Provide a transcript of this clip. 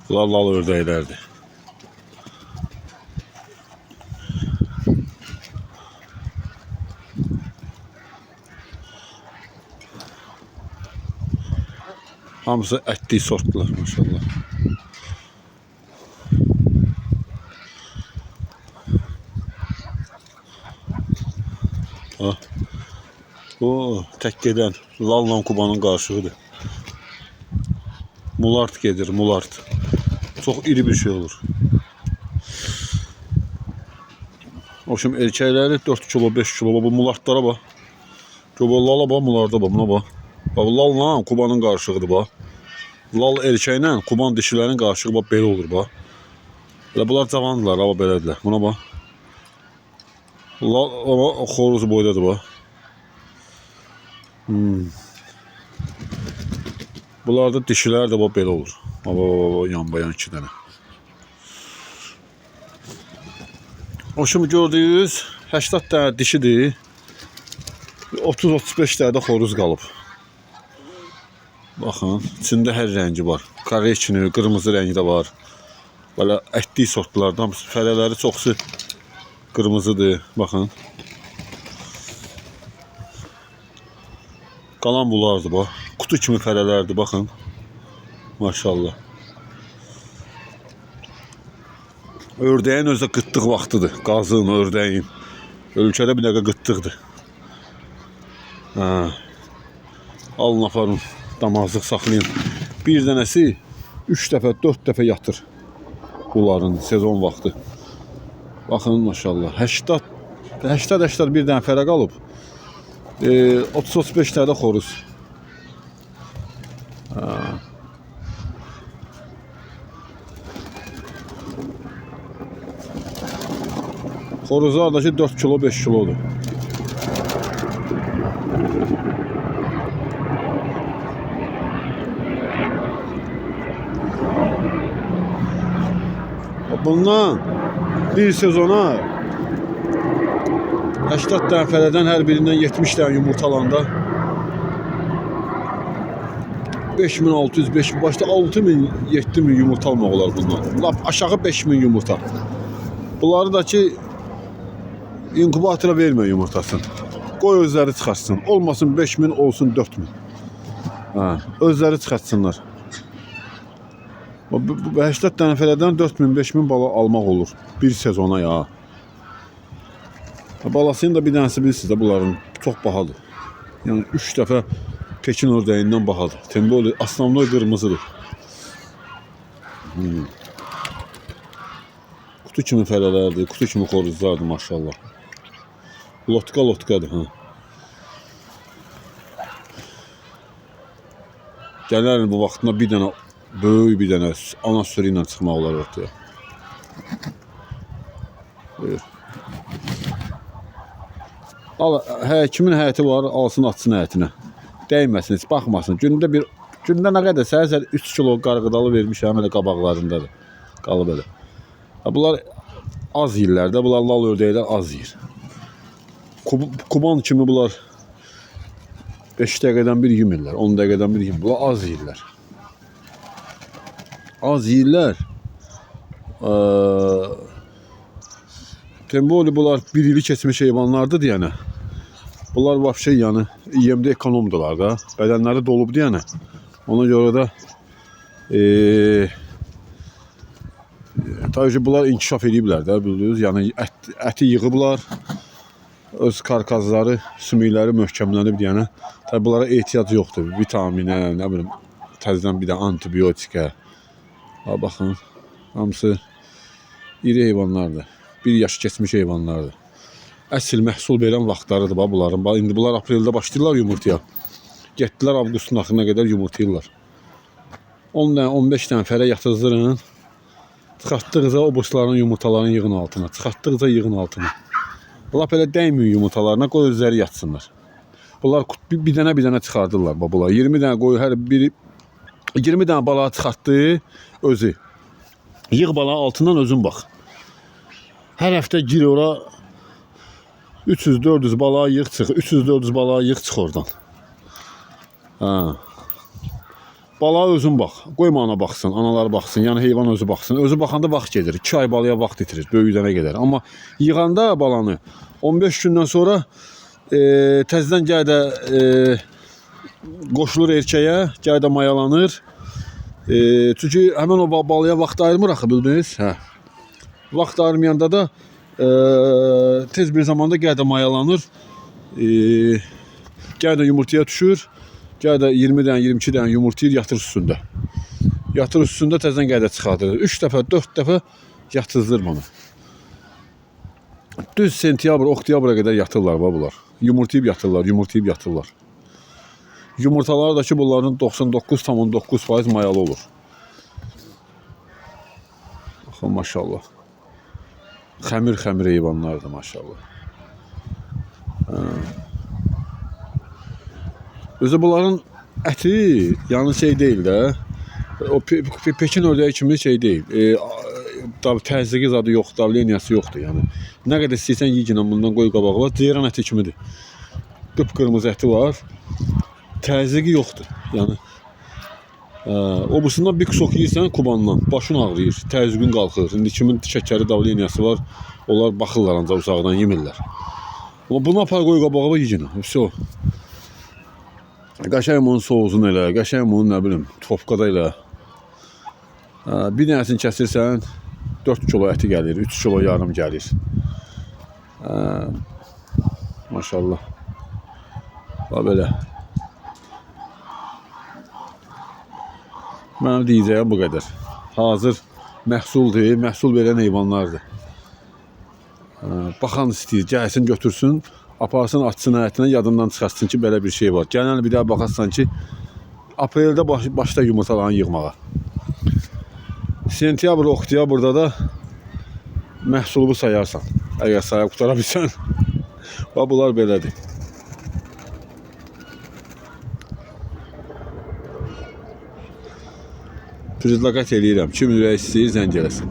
Lal ördəklərdir. Hamısı ətli sortlar maşallah. Ha. O tək gedən lalla Kubanın qarşığıdır. Mulart gedir, mulart. Çok iri bir şey olur. Oxşum erkəkləri 4 kilo, 5 kilo. Bu mulartlara bax. Göbəllara bax, mularda bax, buna bax. Bax, lalla Kubanın qarşığıdır bax. Lal erkəklə Kuban dişilərin qarşığı bax belə olur bax. Elə bunlar cavandırlar, amma belədirlər. Buna bax. Lal amma xoruz boydadır bax. Bunlarda dişilər də bax belə olur. Yan-bayan 2 dənə. O şimdi gördüyünüz 80 dənə dişidir. 30-35 dənə də xoruz qalıb. Baxın, içində hər rəngi var. Kareçini, qırmızı rəngi də var. Belə ətli sortlardan fərələri çoxsu qırmızıdır. Baxın. Qalan bunlardır bax. Kutu kimi fərələrdir, baxın. Maşallah. Ördəyin özü də qıtlıq vaxtıdır. Qazın, ördəyin. Ölkədə bir dəqiqə qıtlıqdır. Alın aparın, damazlıq saxlayın. Bir dənəsi 3 dəfə, 4 dəfə yatır. Bunların sezon vaxtı. Baxın maşallah. 80 bir dənə fərə qalıb. 30-35 dənə də xoruz. Xoruzlar da ki 4 kilo, 5 kilodur. Bundan bir sezona 80 dənə fərədən hər birindən 70 dənə yumurtalanda 5600, 5000, başta 6000, 7000 yumurta almaq olar bundan. Lap aşağı 5000 yumurta. Bunları da ki inkubatora vermə yumurtasını. Qoy özləri çıxartsın. Olmasın 5000, olsun 4000. Özləri çıxartsınlar. 80 dənə fərədən 4000, 5000 bala almaq olur. Bir sezona ya. Balasının da bir dənəsi bilirsiniz də bunların çox bahadır. Yəni 3 dəfə Pekin ördəyindən bahadır. Temboli aslanlı qırmızıdır. Kutu kimi fərələrdir, kutu kimi xoruzlardır maşallah. Lotkadır. Gələrin bu vaxtında bir dənə böyük bir dənə ana sürü ilə çıxmaq olar ortaya. Buyur. Kimin həyəti var, alsın atsın həyətinə. Dəyməsin, heç baxmasın. Gündə nə qədər səhər 3 kilo qarğıdalı vermişəm, elə qabaqlarındadır. Qalıb elə. Bunlar az yiyirlər də, bunlar lal ördəklər az yiyir. Kuban kimi bunlar 5 dəqiqədən bir yemirlər, 10 dəqiqədən bir yemirlər. Bunlar az yiyirlər. Az yiyirlər. Temboli bunlar bir ili keçmiş heyvanlardır deyənə. Bunlar vəbşə yəni yemdə ekonomdurlar da. Bədənləri dolubdur yəni. Ona görə də tabii ki bunlar inkişaf ediblər də, bilirsiniz. Yəni əti yığıblar. Öz karkazları, sümükləri möhkəmlənib deyənə. Tabii bunlara ehtiyac yoxdur. Vitaminə, nə bilim, təzədən bir də antibiotikə. Baxın, hamısı iri heyvanlardır. Bir yaş keçmiş heyvanlardır. Əsl məhsul verən vaxtlarıdır bunların. İndi bunlar apreldə başlayırlar yumurtaya. Getdilər avqustun axırına qədər yumurtayırlar. 10 dənə, 15 dənə fərə yatızdırın. Çıxartdıqca o boşların yumurtalarını yığın altına. Çıxartdıqca yığın altına. Lap elə dəyməyin yumurtalarına, qoy özləri yatsınlar. Bunlar bir dənə çıxardırlar. Bunlar 20 dənə qoy, hər biri 20 dənə balağı çıxartdı özü. Yığ balağı altından özün bax. Hər həftə gir ora 300-400 balağı yığ çıx. 300-400 balağı yığ çıx oradan. Balağa özün bax. Qoyma ana baxsın, anaları baxsın, yəni heyvan özü baxsın. Özü baxanda vaxt gedir. 2 ay balaya vaxt itirir, böyüdənə qədər. Amma yığanda balanı 15 gündən sonra təzədən gəl də qoşulur erkəyə, gəl də mayalanır. Çünki həmin o balaya vaxt ayırmır axı, bildiniz? Hə. Vaxt ayırmayanda da tez bir zamanda gəl də mayalanır. Gəl də yumurtaya düşür. Gəl də 20 dənə, 22 dənə yumurtayı yatır üstündə. Yatır üstündə təzədən gəl də çıxardır. 3 dəfə, 4 dəfə yatızdır bunu. Düz sentyabr, oktyabra qədər yatırlar bunlar. Yumurtayıb yatırlar, yumurtayıb yatırlar. Yumurtaları da ki bunların 99,9% mayalı olur. Baxın maşallah. Xəmir heyvanlardır maşallah. Özü bunların əti yəni şey deyil də. O Pekin ördəyi kimi şey deyil. Təzyiqi zadı yoxdur, davleniyası yoxdur. Yəni nə qədər istəyirsən yeyinə bundan qoy qabağa var. Ceyran əti kimidir. Qıpqırmızı əti var. Təzyiqi yoxdur. Yəni obusundan bir kusok yeyirsən kubandan, başın ağrıyır, təzyiqin qalxır. İndi kimin şəkəri, davleniyası var, onlar baxırlar ancaq uzaqdan yemirlər. Amma bunu apar qoy qabağa yeyinə. Vəsə. Qəşəng onun soğuzunu elə, qəşəng onun nə bilim, topqada elə. Bir dənəsini kəsirsən, 4 kilo əti gəlir, 3 kilo yarım gəlir. Maşallah. Bax belə. Mənim deyəcəyim bu qədər. Hazır məhsuldur, məhsul verən heyvanlardır. Baxan istəyir, gəlsin, götürsün, aparsın, açsın həyətinə, yadından çıxarsın ki, belə bir şey var. Gələn bir daha baxarsan ki, apreldə başda yumurtalarını yığmağa. Sentyabr, oktyabrda da məhsulu sayarsan. Əgər sayaq qutara bilsən, bunlar belədir. Predlaqat eləyirəm. Kim ürək istəyir, zəng eləsin.